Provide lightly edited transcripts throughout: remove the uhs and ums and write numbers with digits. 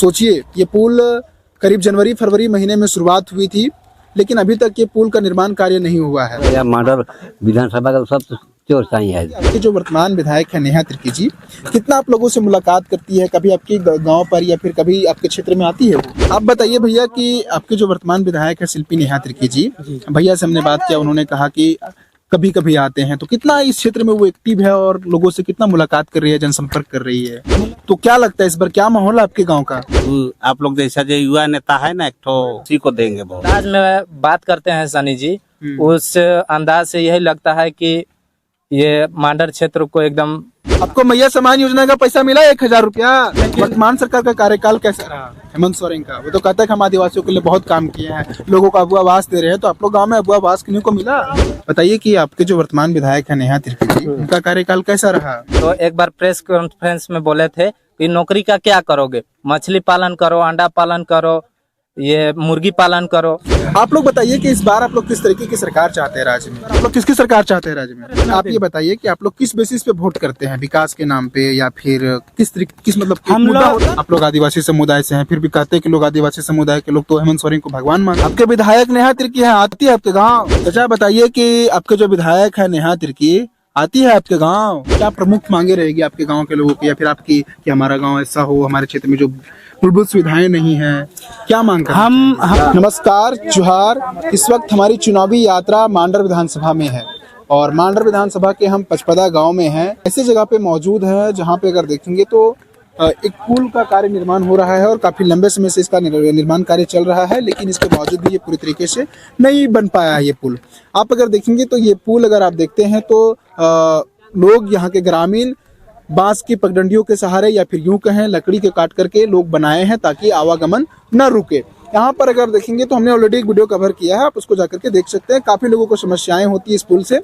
सोचिए, ये पुल करीब जनवरी फरवरी महीने में शुरुआत हुई थी, लेकिन अभी तक ये पुल का निर्माण कार्य नहीं हुआ है। या मांडर विधानसभा का सब चोर साई है। आपके जो वर्तमान विधायक है नेहा तिर्की जी, कितना आप लोगों से मुलाकात करती है, कभी आपके गांव पर या फिर कभी आपके क्षेत्र में आती है वो? आप बताइए भैया कि आपके जो वर्तमान विधायक है शिल्पी नेहा तिर्की जी, भैया से हमने बात किया, उन्होंने कहा कि कभी कभी आते हैं, तो कितना इस क्षेत्र में वो एक्टिव है और लोगों से कितना मुलाकात कर रही है, जनसंपर्क कर रही है, तो क्या लगता है इस बार क्या माहौल है आपके गांव का? आप लोग जैसा जो युवा नेता है ना, एक तो उसी को देंगे बहुत। अंदाज में बात करते हैं सनी जी, उस अंदाज से यही लगता है कि ये मांडर क्षेत्र को एकदम। आपको मैया सम्मान योजना का पैसा मिला 1000 रुपया? वर्तमान सरकार का कार्यकाल कैसा रहा हेमंत सोरेन का? वो तो कहता है कि हम आदिवासियों के लिए बहुत काम किए हैं, लोगों को अबुआ आवास दे रहे हैं, तो आप लोग गाँव में अबुआ आवास किन्हीं को मिला? बताइए कि आपके जो वर्तमान विधायक है नेहा तिर्की जी, उनका कार्यकाल कैसा रहा? तो एक बार प्रेस कॉन्फ्रेंस में बोले थे कि नौकरी का क्या करोगे, मछली पालन करो, अंडा पालन करो, ये मुर्गी पालन करो। आप लोग बताइए कि इस बार आप लोग किस तरीके की सरकार चाहते हैं राज्य में? आप लोग किसकी सरकार चाहते हैं राज्य में? आप ये बताइए कि आप लोग किस बेसिस पे वोट करते हैं, विकास के नाम पे या फिर किस तरीके, किस मतलब हम लोग आप लोग आदिवासी समुदाय से हैं, फिर भी कहते हैं कि लोग आदिवासी समुदाय के लोग तो हेमंत सोरेन को भगवान मानते हैं। आपके विधायक नेहा तिर्की है, आती है आपके गाँव? चाचा बताइए कि आपके जो विधायक है नेहा तिर्की आती है आपके गांव? क्या प्रमुख मांगे रहेगी आपके गांव के लोगों की, या फिर आपकी कि हमारा गांव ऐसा हो, हमारे क्षेत्र में जो मूलभूत सुविधाएं नहीं है, क्या मांग कर हम नमस्कार जोहार। इस वक्त हमारी चुनावी यात्रा मांडर विधानसभा में है और मांडर विधानसभा के हम पचपदा गांव में हैं। ऐसी जगह पे मौजूद है जहां पे अगर देखेंगे तो एक पुल का कार्य निर्माण हो रहा है और काफी लंबे समय से इसका निर्माण कार्य चल रहा है, लेकिन इसके बावजूद भी ये पूरी तरीके से नहीं बन पाया है ये पुल। आप अगर देखेंगे तो ये पुल अगर आप देखते हैं तो लोग यहाँ के ग्रामीण बांस की पगडंडियों के सहारे या फिर यूं कहें लकड़ी के काट करके लोग बनाए हैं ताकि आवागमन न रुके। यहाँ पर अगर देखेंगे तो हमने ऑलरेडी एक वीडियो कवर किया है, आप उसको जाकर के देख सकते हैं। काफी लोगों को समस्याएं होती है इस पुल से।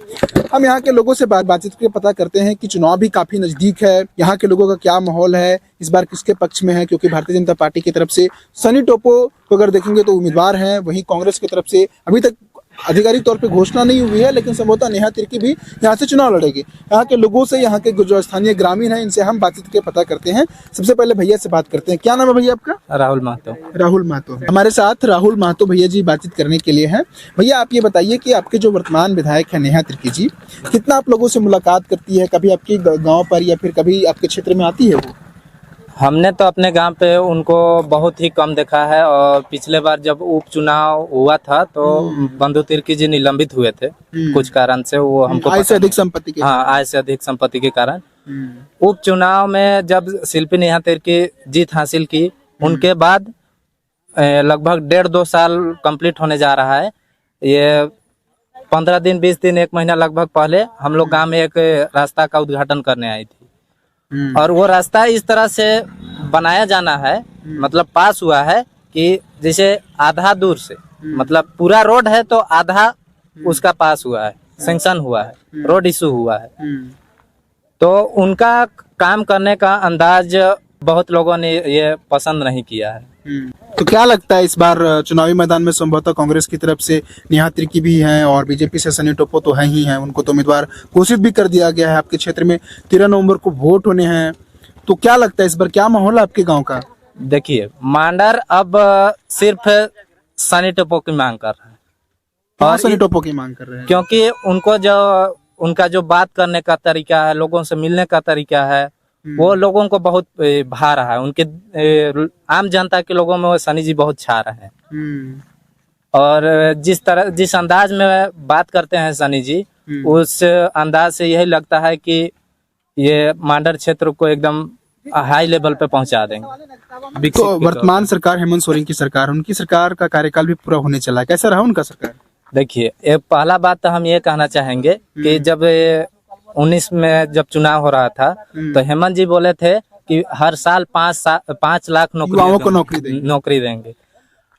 हम यहाँ के लोगों से बातचीत करके पता करते हैं कि चुनाव भी काफी नजदीक है, यहाँ के लोगों का क्या माहौल है, इस बार किसके पक्ष में है, क्योंकि भारतीय जनता पार्टी की तरफ से सनी टोपो को अगर देखेंगे तो उम्मीदवार हैं, वहीं कांग्रेस की तरफ से अभी तक आधिकारिक तौर पे घोषणा नहीं हुई है, लेकिन संभवतः नेहा तिर्की भी यहाँ से चुनाव लड़ेगी। यहाँ के लोगों से, यहाँ के जो स्थानीय ग्रामीण हैं, इनसे हम बातचीत के पता करते हैं। सबसे पहले भैया से बात करते हैं। क्या नाम है भैया आपका? राहुल महतो। राहुल महतो हमारे साथ राहुल महतो भैया जी बातचीत करने के लिए हैं। भैया आप ये बताइए कि आपके जो वर्तमान विधायक है नेहा तिर्की जी, कितना आप लोगों से मुलाकात करती है, कभी आपके गाँव पर या फिर कभी आपके क्षेत्र में आती है वो? हमने तो अपने गांव पे उनको बहुत ही कम देखा है, और पिछले बार जब उपचुनाव हुआ था तो बंधु तिर्की जी निलंबित हुए थे कुछ कारण से, वो हमको आय से अधिक संपत्ति के आय से अधिक संपत्ति के कारण। उपचुनाव में जब शिल्पी नेहा तिर्की जीत हासिल की, उनके बाद लगभग 1.5-2 साल कंप्लीट होने जा रहा है। ये 15 दिन 20 दिन 1 महीना लगभग पहले हम लोग गाँव में एक रास्ता का उद्घाटन करने आई थी, और वो रास्ता इस तरह से बनाया जाना है, मतलब पास हुआ है कि जैसे आधा दूर से, मतलब पूरा रोड है तो आधा उसका पास हुआ है, सैंक्शन हुआ है, रोड इशू हुआ है। तो उनका काम करने का अंदाज बहुत लोगों ने ये पसंद नहीं किया है। तो क्या लगता है इस बार चुनावी मैदान में संभवतः कांग्रेस की तरफ से नेहा तिर्की भी हैं और बीजेपी से सनी टोपो तो है ही हैं, उनको तो उम्मीदवार घोषित भी कर दिया गया है। आपके क्षेत्र में 13 नवंबर को वोट होने हैं, तो क्या लगता है इस बार क्या माहौल है आपके गांव का? देखिए, मांडर अब सिर्फ सनी टोपो की मांग कर रहा है। और सनी टोपो की मांग कर रहे हैं क्योंकि उनका जो बात करने का तरीका है, लोगों से मिलने का तरीका है, वो लोगों को बहुत भा रहा है। उनके आम जनता के लोगों में वो सनी जी बहुत छा रहे हैं। और जिस अंदाज में बात करते हैं सनी जी, उस अंदाज से यही लगता है कि ये मांडर क्षेत्र को एकदम हाई लेवल पे पहुंचा देंगे। तो वर्तमान सरकार हेमंत सोरेन की सरकार, उनकी सरकार का कार्यकाल भी पूरा होने चला है, कैसा रहा उनका सरकार? देखिए, एक पहला बात तो हम ये कहना चाहेंगे कि जब 19 में जब चुनाव हो रहा था तो हेमंत जी बोले थे कि हर साल 5 लाख युवाओं को नौकरी देंगे।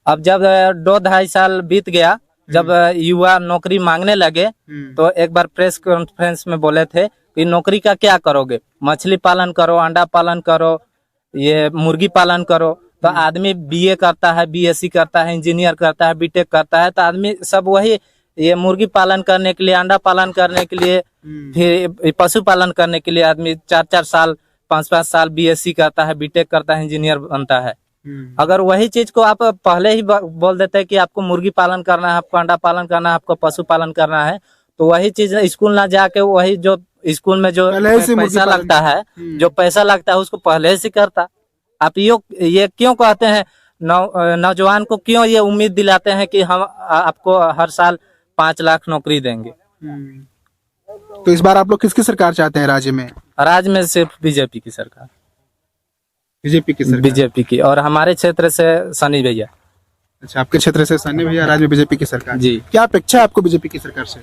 अब जब 2-2.5 साल बीत गया, जब युवा नौकरी मांगने लगे, तो एक बार प्रेस कॉन्फ्रेंस में बोले थे कि नौकरी का क्या करोगे, मछली पालन करो, अंडा पालन करो, ये मुर्गी पालन करो। तो आदमी बीए करता है, बीएससी करता है, इंजीनियर करता है, बीटेक करता है, तो आदमी सब वही ये मुर्गी पालन करने के लिए, अंडा पालन करने के लिए, फिर पशु पालन करने के लिए आदमी 4-4 साल 5-5 साल बीएससी करता है, बीटेक करता है, इंजीनियर बनता है। अगर वही चीज को आप पहले ही बोल देते कि आपको मुर्गी पालन करना है, आपको अंडा पालन करना है, आपको पशु पालन करना है, तो वही चीज स्कूल ना जाके वही जो स्कूल में जो पहले से मुर्गी पैसा पालन- लगता है, जो पैसा लगता है उसको पहले से करता। आप ये क्यों कहते हैं नौजवान को क्यों ये उम्मीद दिलाते हैं कि हम आपको हर साल 5 लाख नौकरी देंगे? तो इस बार आप लोग किसकी सरकार चाहते हैं राज्य में? राज्य में सिर्फ बीजेपी की सरकार, बीजेपी की सरकार। बीजेपी की, और हमारे क्षेत्र से सनी भैया। अच्छा, आपके क्षेत्र से सन्नी भैया, राज्य में बीजेपी की सरकार। जी। क्या अपेक्षा है आपको बीजेपी की सरकार से?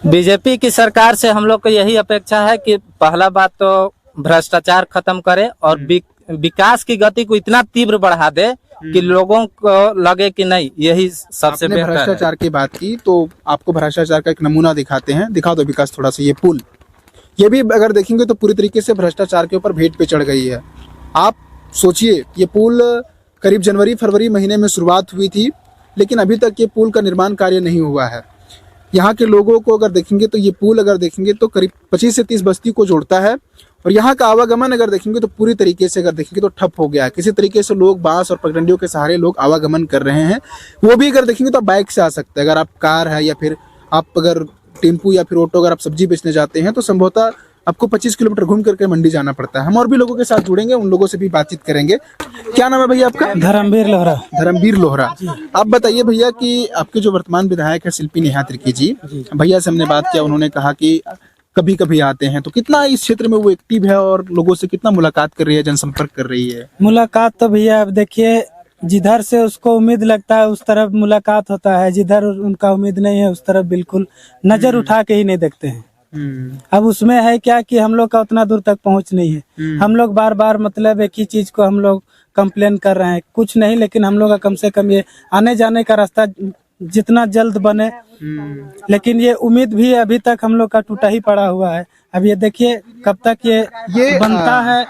बीजेपी की सरकार से हम लोग को यही अपेक्षा है कि पहला बात तो भ्रष्टाचार खत्म करे और विकास की गति को इतना तीव्र बढ़ा दे कि लोगों को लगे कि नहीं यही सबसे आपने बेहतर है। भ्रष्टाचार की बात की तो आपको भ्रष्टाचार का एक नमूना दिखाते हैं, दिखा दो विकास थोड़ा सा। ये पुल, ये भी अगर देखेंगे तो पूरी तरीके से भ्रष्टाचार के ऊपर भेंट पे चढ़ गई है। आप सोचिए, ये पुल करीब जनवरी फरवरी महीने में शुरुआत हुई थी, लेकिन अभी तक ये पुल का निर्माण कार्य नहीं हुआ है। यहाँ के लोगों को अगर देखेंगे तो ये पुल अगर देखेंगे तो करीब 25 से 30 बस्ती को जोड़ता है, और यहाँ का आवागमन अगर देखेंगे तो पूरी तरीके से अगर देखेंगे तो ठप हो गया है। किसी तरीके से लोग बांस और पगडंडियों के सहारे लोग आवागमन कर रहे हैं। वो भी अगर देखेंगे तो आप बाइक से आ सकते हैं, अगर आप कार है या फिर आप अगर टेम्पू या फिर ऑटो अगर आप सब्जी बेचने जाते हैं तो संभवतः आपको 25 किलोमीटर घूम करके मंडी जाना पड़ता है। हम और भी लोगों के साथ जुड़ेंगे, उन लोगों से भी बातचीत करेंगे। क्या नाम है भैया आपका? धर्मवीर लोहरा। धर्मवीर लोहरा। आप बताइए भैया कि आपके जो वर्तमान विधायक है शिल्पी नेहा तिर्की जी, भैया से हमने बात किया, उन्होंने कहा कि कभी कभी आते हैं, तो कितना इस क्षेत्र में वो एक्टिव है और लोगों से कितना मुलाकात कर रही है, जनसंपर्क कर रही है? मुलाकात तो भैया अब देखिए, जिधर से उसको उम्मीद लगता है उस तरफ मुलाकात होता है, जिधर उनका उम्मीद नहीं है उस तरफ बिल्कुल नजर उठा के ही नहीं देखते हैं। अब उसमें है क्या कि हम लोग का उतना दूर तक पहुंच नहीं है। हम लोग बार बार मतलब एक ही चीज को हम लोग कंप्लेन कर रहे हैं, कुछ नहीं, लेकिन हम लोग का कम से कम ये आने जाने का रास्ता जितना जल्द बने, लेकिन ये उम्मीद भी अभी तक हम लोग का टूटा ही पड़ा हुआ है। अब ये देखिए कब तक ये बनता है।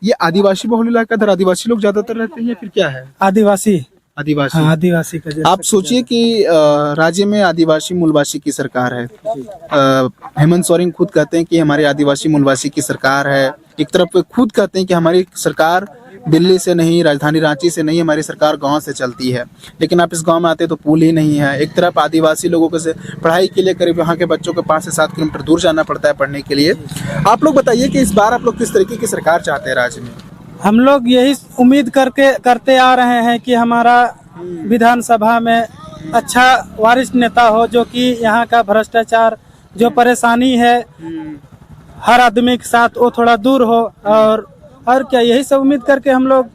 ये आदिवासी बहुल इलाका, इधर आदिवासी लोग ज्यादातर रहते हैं या फिर क्या है? आदिवासी, आदिवासी। हाँ आदिवासी का। आप सोचिए कि राज्य में आदिवासी मूलवासी की सरकार है। हेमंत सोरेन खुद कहते हैं कि हमारी आदिवासी मूलवासी की सरकार है। एक तरफ खुद कहते हैं कि हमारी सरकार दिल्ली से नहीं, राजधानी रांची से नहीं, हमारी सरकार गांव से चलती है। लेकिन आप इस गांव में आते तो पुल ही नहीं है। एक तरफ आदिवासी लोगों को से पढ़ाई के लिए करीब यहाँ के बच्चों को 5 से 7 किलोमीटर दूर जाना पड़ता है पढ़ने के लिए। आप लोग बताइए कि इस बार आप लोग किस तरीके की सरकार चाहते हैं राज्य में? हम लोग यही उम्मीद करते आ रहे हैं कि हमारा विधानसभा में अच्छा वरिष्ठ नेता हो, जो कि यहाँ का भ्रष्टाचार जो परेशानी है हर आदमी के साथ वो थोड़ा दूर हो, और क्या यही सब उम्मीद करके हम लोग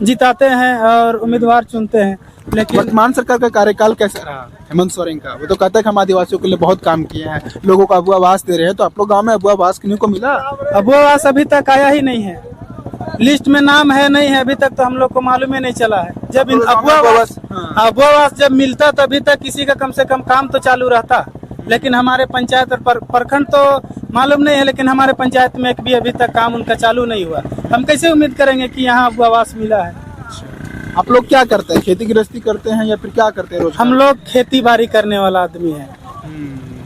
जिताते हैं और उम्मीदवार चुनते हैं। लेकिन वर्तमान सरकार का कार्यकाल कैसा रहा हेमंत सोरेन का? वो तो कहता है कि हम आदिवासियों के लिए बहुत काम किए हैं, लोगों को अबुआ आवास दे रहे हैं। तो आप लोग गाँव में अबुआ आवास किन्हीं को मिला? अब वो आवास अभी तक आया ही नहीं है, लिस्ट में नाम है नहीं है अभी तक, तो हम लोग को मालूम ही नहीं चला है। जब अबुआ आवास जब मिलता तभी तक किसी का कम से कम काम तो चालू रहता, लेकिन हमारे पंचायत और प्रखंड तो मालूम नहीं है, लेकिन हमारे पंचायत में एक भी अभी तक काम उनका चालू नहीं हुआ। हम कैसे उम्मीद करेंगे कि यहाँ अबुआ आवास मिला है? आप लोग क्या करते हैं? खेती गृहस्थी करते हैं या फिर क्या करते हैं रोज? हम लोग खेती बाड़ी करने वाला आदमी है।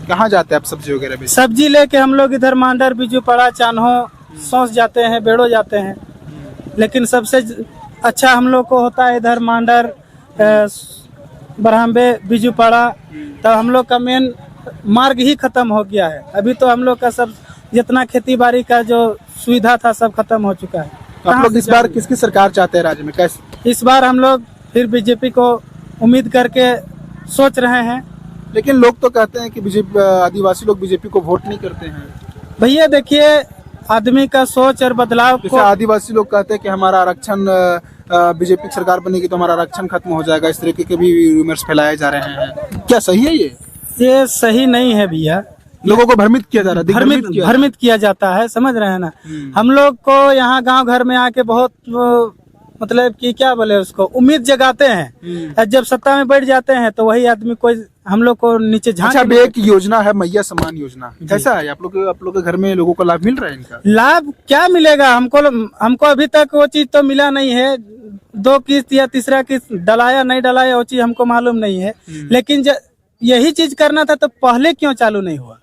कहाँ जाते हैं आप सब्जी वगैरह बेचने? सब्जी लेके हम लोग इधर मांडर, बिजुपड़ा, चान्हो, सौंस जाते हैं, बेड़ो जाते हैं। लेकिन सबसे अच्छा हम लोग को होता है इधर मांडर, बरहम्बे, बिजुपड़ा। तो हम लोग का मेन मार्ग ही खत्म हो गया है। अभी तो हम लोग का सब जितना खेती बाड़ी का जो सुविधा था सब खत्म हो चुका है। आप लोग इस बार किसकी सरकार चाहते हैं राज्य में? कैसे? इस बार हम लोग फिर बीजेपी को उम्मीद करके सोच रहे हैं। लेकिन लोग तो कहते हैं कि बीजेपी, आदिवासी लोग बीजेपी को वोट नहीं करते हैं। भैया देखिए, आदमी का सोच और बदलाव जैसे को आदिवासी लोग कहते हैं कि हमारा आरक्षण, बीजेपी की सरकार बनेगी तो हमारा आरक्षण खत्म हो जाएगा। इस तरीके के भी रूमर्स फैलाए जा रहे हैं। क्या सही है ये सही नहीं है भैया। लोगों को भ्रमित किया जा रहा है, भ्रमित किया जाता है, समझ रहे हैं ना। हम लोग को यहाँ गांव घर में आके बहुत मतलब कि क्या बोले उसको, उम्मीद जगाते हैं, और जब सत्ता में बैठ जाते हैं तो वही आदमी कोई हम लोग को नीचे झांक। अच्छा, एक योजना है मैया सम्मान योजना, कैसा है? आप लोग के घर में लोगों को लाभ मिल रहा है इनका? लाभ क्या मिलेगा हमको अभी तक वो चीज तो मिला नहीं है। 2 किस्त या तीसरा किस्त डलाया नहीं डलाया वो चीज हमको मालूम नहीं है। लेकिन यही चीज करना था तो पहले क्यों चालू नहीं हुआ?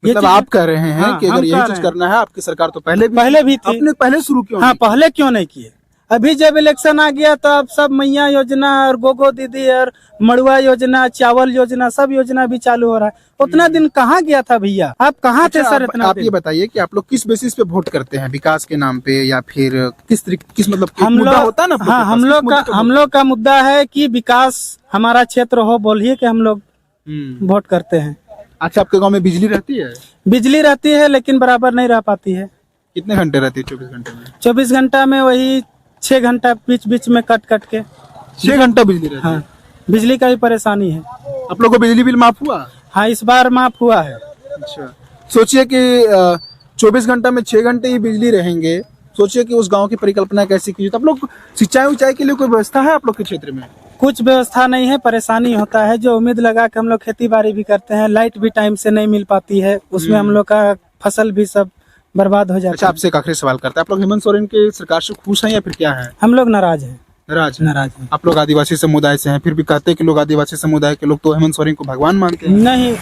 मतलब आप कह रहे हैं हाँ, कि अगर यही चीज करना है, आपकी सरकार तो पहले भी थी, आपने पहले शुरू क्यों? हाँ, पहले क्यों नहीं किए? अभी जब इलेक्शन आ गया तो अब सब मैया योजना और गोगो दीदी और मड़ुआ योजना, चावल योजना, सब योजना भी चालू हो रहा है। उतना दिन कहाँ गया था भैया? आप कहाँ थे सर इतना आप ये दिन? बताइए कि आप लोग किस बेसिस पे वोट करते हैं, विकास के नाम पे या फिर किस मतलब एक हम मुद्दा लोग होता है ना आप हाँ, के पास, किस मुद्दे पे हम लोग का मुद्दा है कि विकास हमारा क्षेत्र हो, बोलिए कि हम लोग वोट करते हैं। अच्छा, आपके गांव में बिजली रहती है? बिजली रहती है लेकिन बराबर नहीं रह पाती है। कितने घंटे रहती है 24 घंटे में? 24 घंटा में वही 6 घंटा बीच बीच में कट के। 6 घंटा बिजली रहती है? हाँ, बिजली का भी परेशानी है। आप लोग को बिजली बिल माफ हुआ? हाँ, इस बार माफ हुआ है। अच्छा, सोचिए कि 24 घंटा में 6 घंटे ही बिजली रहेंगे, सोचिए कि उस गांव की परिकल्पना कैसी की। तो आप लोग सिंचाई उचाई के लिए कोई व्यवस्था है आप लोग के क्षेत्र में? कुछ व्यवस्था नहीं है, परेशानी होता है। जो उम्मीद लगा के हम लोग खेती बाड़ी भी करते हैं, लाइट भी टाइम से नहीं मिल पाती है, उसमें हम लोग का फसल भी सब बर्बाद हो जाता अच्छा, है। आपसे एक आखिरी सवाल करते हैं, आप लोग हेमंत सोरेन के सरकार से खुश हैं या फिर क्या है? हम लोग नाराज हैं। नाराज हैं। आप लोग आदिवासी समुदाय से हैं, फिर भी कहते हैं कि लोग आदिवासी समुदाय के लोग तो हेमंत सोरेन को भगवान मानते हैं। नहीं,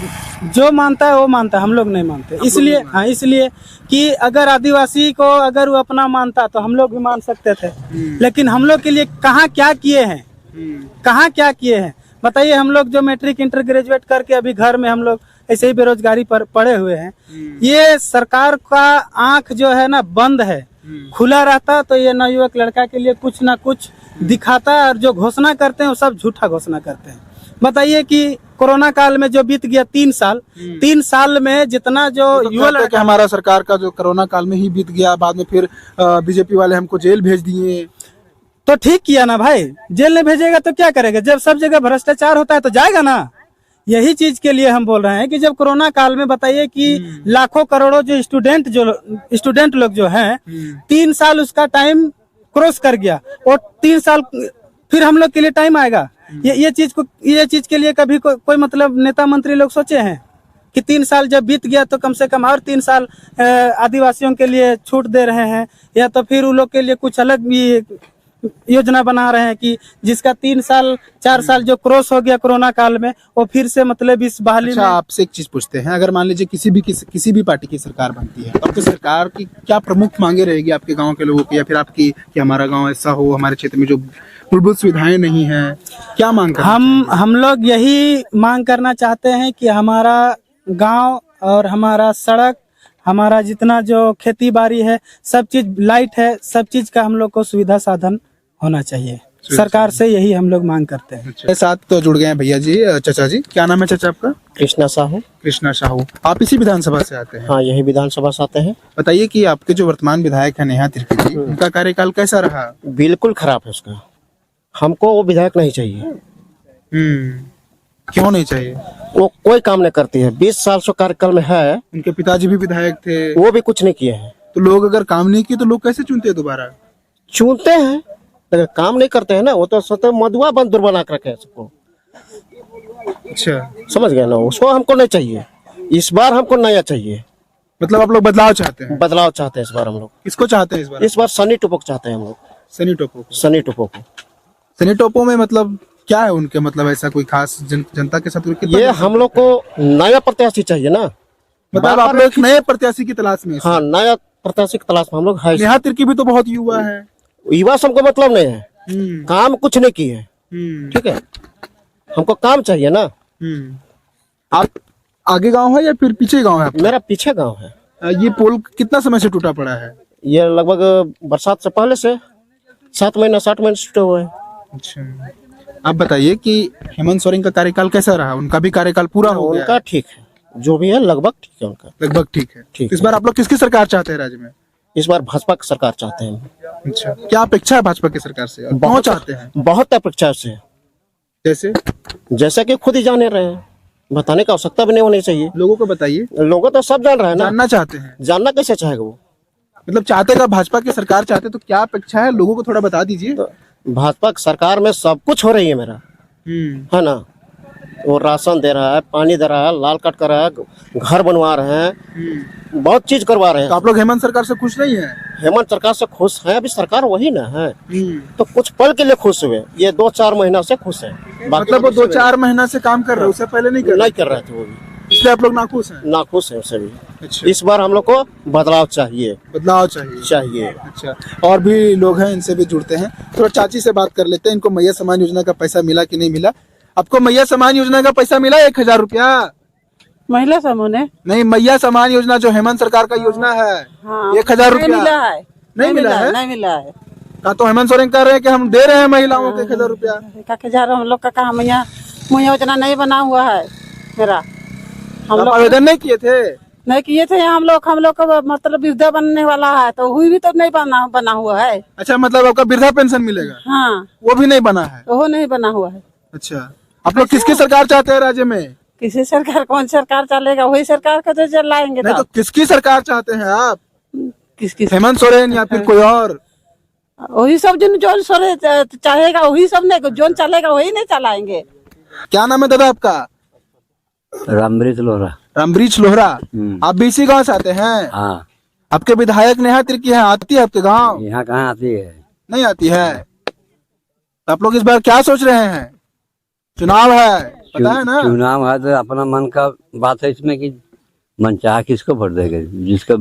जो मानता है वो मानता है, हम लोग नहीं मानते। इसलिए हाँ, इसलिए कि अगर आदिवासी को अगर वो अपना मानता तो हम लोग भी मान सकते थे, लेकिन हम लोग के लिए कहाँ क्या किए हैं, कहाँ क्या किए हैं बताइए। हम लोग जो मैट्रिक इंटर ग्रेजुएट करके अभी घर में हम लोग ऐसे ही बेरोजगारी पर पड़े हुए हैं। ये सरकार का आंख जो है ना बंद है, खुला रहता तो ये नवयुवक लड़का के लिए कुछ ना कुछ दिखाता, और जो घोषणा करते हैं वो सब झूठा घोषणा करते हैं। बताइए कि कोरोना काल में जो बीत गया 3 साल, 3 साल में जितना जो युवा कहते हैं कि हमारा सरकार का जो कोरोना काल में ही बीत गया, बाद में फिर बीजेपी वाले हमको जेल भेज दिए। तो ठीक किया ना भाई, जेल नहीं भेजेगा तो क्या करेगा? जब सब जगह भ्रष्टाचार होता है तो जाएगा ना। यही चीज के लिए हम बोल रहे हैं कि जब कोरोना काल में बताइए कि लाखों करोड़ों जो स्टूडेंट लोग जो हैं, 3 साल उसका टाइम क्रॉस कर गया, और 3 साल फिर हम लोग के लिए टाइम आएगा। ये चीज के लिए कभी कोई मतलब नेता मंत्री लोग सोचे हैं कि 3 साल जब बीत गया तो कम से कम और 3 साल आदिवासियों के लिए छूट दे रहे हैं, या तो फिर उन लोग के लिए कुछ अलग भी योजना बना रहे हैं कि जिसका 3 साल 4 साल जो क्रॉस हो गया कोरोना काल में, वो फिर से मतलब इस बहाली अच्छा, आपसे एक चीज पूछते हैं, अगर मान लीजिए किसी भी पार्टी की सरकार बनती है, तो आपकी सरकार की क्या प्रमुख मांगे रहेगी आपके गांव के लोगों की, या फिर आपकी कि हमारा गांव ऐसा हो, हमारे क्षेत्र में जो मूलभूत सुविधाएं नहीं है, क्या मांग करना हम लोग यही मांग करना चाहते हैं कि हमारा गांव और हमारा सड़क, हमारा जितना जो खेती बाड़ी है, सब चीज, लाइट है, सब चीज का हम लोग को सुविधा साधन होना चाहिए। सरकार से यही हम लोग मांग करते हैं। मेरे साथ तो जुड़ गए हैं भैया जी, चाचा जी, क्या नाम है चाचा आपका? कृष्णा साहू। कृष्णा साहू, आप इसी विधानसभा से आते हैं? हाँ, यही विधानसभा से आते हैं। बताइए कि आपके जो वर्तमान विधायक है नेहा तिर्की जी, उनका कार्यकाल कैसा रहा? बिल्कुल खराब है उसका, हमको वो विधायक नहीं चाहिए। क्यों नहीं चाहिए? वो कोई काम नहीं करती है, 20 साल से कार्यकाल में है। उनके पिताजी भी विधायक थे, वो भी कुछ नहीं किए हैं। तो लोग अगर काम नहीं किए तो लोग कैसे चुनते हैं दोबारा? चुनते हैं लेकिन काम नहीं करते हैं ना, वो तो सतत मधुआ बंद बना कर रखे हैं सबको। अच्छा, समझ गए ना, उसको हमको नहीं चाहिए। इस बार हमको नया चाहिए, मतलब आप लोग बदलाव चाहते हैं? बदलाव चाहते हैं इस बार हम लोग। किसको चाहते हैं इस बार? इस बार सनी टोपो को चाहते हैं हम लोग। सनी टोपो को? सनी टोपो को। सनी टोपो में मतलब क्या है उनके, मतलब ऐसा कोई खास जनता के साथ ये हम लोग को नया प्रत्याशी चाहिए ना, मतलब आप लोग एक नए प्रत्याशी की तलाश में? हाँ, नया प्रत्याशी की तलाश में हम लोग है। नेहा तिर्की भी तो बहुत युवा है। युवा से हमको मतलब नहीं है, काम कुछ नहीं किए, ठीक है, हमको काम चाहिए ना। आप आगे गांव है या फिर पीछे गांव है? मेरा पीछे गांव है। ये पोल कितना समय से टूटा पड़ा है? ये लगभग बरसात से पहले से 7 महीना 8 महीने से टूटे हुए हैं। अच्छा, आप बताइए कि हेमंत सोरेन का कार्यकाल कैसा रहा? उनका भी कार्यकाल पूरा हो गया? उनका ठीक है, जो भी है लगभग ठीक है उनका। लगभग ठीक है। ठीक इस बार आप लोग किसकी सरकार चाहते हैं राज्य में? इस बार भाजपा की सरकार चाहते हैं। अच्छा, क्या अपेक्षा है भाजपा की सरकार से? बहुत चाहते हैं? बहुत अपेक्षा से, जैसे कि खुद ही जाने रहे हैं, बताने की आवश्यकता भी नहीं होनी चाहिए। लोगों को बताइए। लोगों तो सब जान रहे हैं ना। जानना चाहते हैं? जानना कैसे चाहेगा वो? मतलब चाहते का भाजपा की सरकार चाहते, तो क्या अपेक्षा है लोगों को थोड़ा बता दीजिए। तो भाजपा की सरकार में सब कुछ हो रही है मेरा, है ना। वो राशन दे रहा है, पानी दे रहा है, लाल कार्ड कर रहा है, घर बनवा रहे हैं, बहुत चीज करवा रहे हैं। तो आप लोग हेमंत सरकार से खुश नहीं है? हेमंत सरकार से खुश है, अभी सरकार वही ना है, तो कुछ पल के लिए खुश हुए। ये 2-4 महीना से खुश है, मतलब वो 2-4 महीना से काम कर रहे, उससे पहले नहीं कर रहे थे वो भी। इसलिए आप लोग नाखुश हैं? नाखुश है सभी। अच्छा, इस बार हम लोग को बदलाव चाहिए बदलाव चाहिए। चाहिए। अच्छा, और भी लोग हैं, इनसे भी जुड़ते हैं। थोड़ा चाची से बात कर लेते हैं, इनको मैया सम्मान योजना का पैसा मिला कि नहीं मिला? आपको मैया सम्मान योजना का पैसा मिला 1000 रुपया? महिला समूह ने नहीं, मैया सम्मान योजना जो हेमंत सरकार का योजना है, हाँ, 1000 नहीं रुपया मिला है। नहीं मिला है? नहीं मिला है। का तो हेमंत सोरेन कह रहे हैं कि हम दे रहे हैं महिलाओं को 1000 रुपया। हम लोग का कहा मैया योजना नहीं बना हुआ है मेरा। हम आप लोग आवेदन नहीं किए थे? नहीं किए थे। हम लोग का मतलब वृद्धा बनने वाला है तो हुई भी तो नहीं बना हुआ है। अच्छा, मतलब आपका वृद्धा पेंशन मिलेगा? हाँ, वो भी नहीं बना है? वो नहीं बना हुआ है। अच्छा, आप लोग किसकी सरकार चाहते हैं राज्य में? किसी सरकार, कौन सरकार चलेगा? वही सरकार को तो चलाएंगे। नहीं तो किसकी सरकार चाहते हैं आप? किसकी? हेमंत सोरेन या फिर कोई और? वही सब जो सोरे चाहेगा वही सब नहीं, जो चलेगा वही नहीं चलाएंगे। क्या नाम है दादा आपका? रामृत लोहरा। रामबृक्ष लोहरा। आप भी इसी गाँव से आते हैं? हाँ, आपके विधायक नेहा तिर्की है, आती है आपके गाँव? यहाँ कहाँ आती है? नहीं आती है। तो आप लोग इस बार क्या सोच रहे हैं? चुनाव है, पता है ना? चुनाव है तो अपना मन का बात है इसमें कि मन चाह किसको वोट देगा,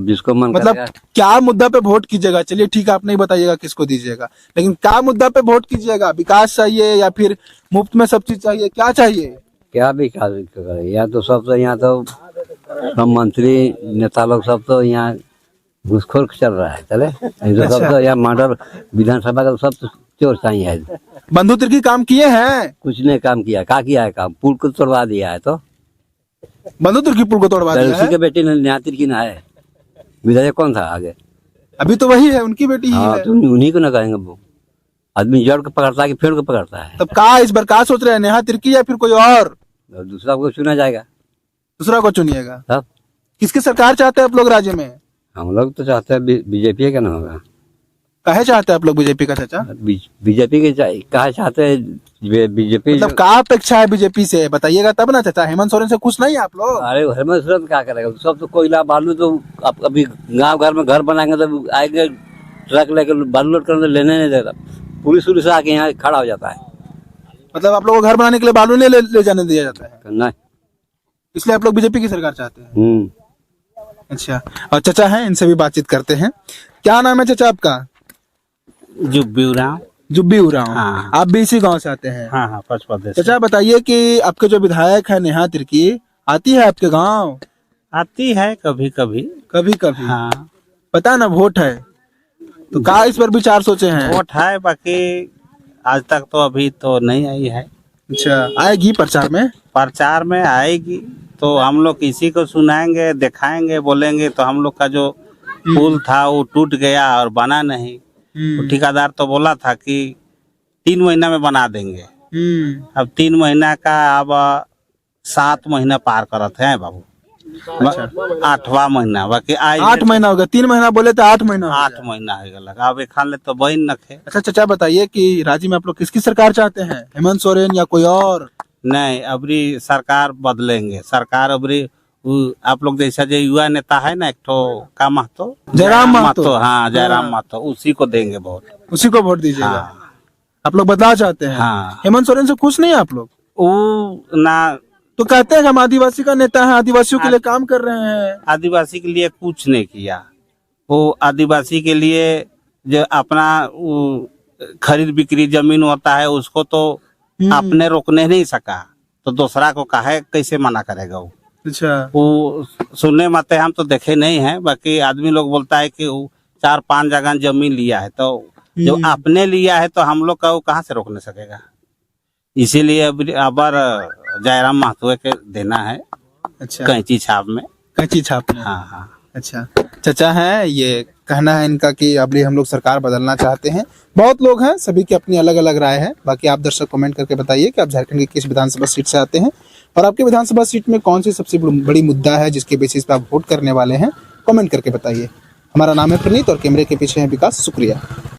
जिसको मन मतलब करेगा। क्या मुद्दा पे वोट कीजिएगा? चलिए ठीक है, आप नहीं बताइएगा किसको दीजिएगा, लेकिन क्या मुद्दा पे वोट कीजिएगा? विकास चाहिए या फिर मुफ्त में सब चीज चाहिए? क्या चाहिए? क्या विकास करे? यहाँ तो सब तो यहाँ तो सब मंत्री नेता लोग सब तो यहाँ घुसखोर चल रहा है। चले तो सब तो यहाँ मर्डर विधानसभा का सब तो चोर चाहिए है। बंधु तिर्की काम किए हैं? कुछ ने काम किया, क्या किया है काम? पुल को तोड़वा दिया है। तो बंधु तिर्की पुल को तोड़वा दिया उसी है? के बेटे ने न्यातिर की ना है। विधायक कौन था आगे? अभी तो वही है, उनकी बेटी ही हाँ, है। तो उन्हीं को ना कहेंगे। वो आदमी जड़ को पकड़ता है कि पेड़ को पकड़ता है? तब का इस बार का सोच रहे हैं, नेहा तिर्की या फिर कोई और? दूसरा को चुना जाएगा। दूसरा को चुनिएगा। तब किसकी सरकार चाहते हैं आप लोग राज्य में? हम लोग तो चाहते हैं बीजेपी का ना होगा। कहे चाहते हैं आप लोग बीजेपी का चाचा? बीजेपी के कहा चाहते हैं बीजेपी। मतलब का अपेक्षा है बीजेपी से, बताइएगा तब ना चाचा। हेमंत सोरेन से खुश नहीं है आप लोग? अरे हेमंत सोरेन क्या करेगा? सब तो कोयला बालू तो अभी गांव घर में घर बनाएंगे तो आएंगे ट्रक लेकर बालू लोड करने लेने नहीं देता। पुलिस आके यहाँ खड़ा हो जाता है। मतलब आप लोगों को घर बनाने के लिए बालू नहीं ले जाने दिया जाता है? नहीं, इसलिए आप लोग बीजेपी की सरकार चाहते हैं? अच्छा, और चाचा हैं, इनसे भी बातचीत करते हैं। क्या नाम है चाचा आपका? जुब्बी उरांव। जुब्बी उरांव। हाँ। आप भी इसी गांव से आते हैं? हाँ हाँ, पचपन चाचा बताइए कि आपके जो विधायक है नेहा तिर्की, आती है आपके गांव? आती है कभी कभी। कभी कभी? हाँ, पता है ना, वोट है तो क्या इस पर विचार सोचे हैं? वोट है, बाकी आज तक तो अभी तो नहीं आई है। अच्छा, आएगी प्रचार में? प्रचार में आएगी तो हम लोग किसी को सुनाएंगे, दिखाएंगे, बोलेंगे। तो हम लोग का जो पुल था वो टूट गया और बना नहीं। तो ठेकेदार तो बोला था कि 3 महीना में बना देंगे। अब 3 महीना का अब 7 महीना पार करत है बाबू। 8वां महीना बाकी आज 8 महीना हो गया। 3 महीना बोले तो 8 महीना हो 8 गया। महीना हो गया। अब एक ले तो बहन नखे। अच्छा चाचा बताइए कि राज्य में आप लोग किसकी सरकार चाहते हैं? हेमंत सोरेन या कोई और? नहीं, अबरी सरकार बदलेंगे। सरकार अबरी आप लोग जैसा जो युवा नेता है ना, एक ठो का महतो, जयराम महतो। हाँ, जयराम महतो, उसी को देंगे वोट। उसी को वोट दीजिएगा? हाँ। आप लोग बदलाव चाहते हैं? हाँ। हेमंत सोरेन से खुश नहीं है आप लोग? वो ना तो कहते हैं हम आदिवासी का नेता है, आदिवासियों के लिए काम कर रहे हैं। आदिवासी के लिए कुछ नहीं किया। वो आदिवासी के लिए जो अपना खरीद बिक्री जमीन होता है उसको तो आपने रोकने नहीं सका, तो दूसरा को काहे कैसे मना करेगा वो? अच्छा, वो सुनने में आते हम तो देखे नहीं है, बाकी आदमी लोग बोलता है कि वो 4-5 जगह जमीन लिया है, तो जो आपने लिया है तो हम लोग का वो कहाँ से रोकने सकेगा। इसीलिए अब जयराम महतो के देना है। अच्छा, कैंची छाप में। कैंची छाप में? हाँ हाँ। अच्छा, चाचा है, ये कहना है इनका कि अब हम लोग सरकार बदलना चाहते हैं। बहुत लोग हैं, सभी की अपनी अलग अलग राय है। बाकी आप दर्शक कमेंट करके बताइए कि आप झारखंड की किस विधानसभा सीट से आते हैं और आपके विधानसभा सीट में कौन सी सबसे बड़ी मुद्दा है जिसके बेसिस पे आप वोट करने वाले हैं। कमेंट करके बताइए। हमारा नाम है प्रणीत और कैमरे के पीछे है विकास। शुक्रिया।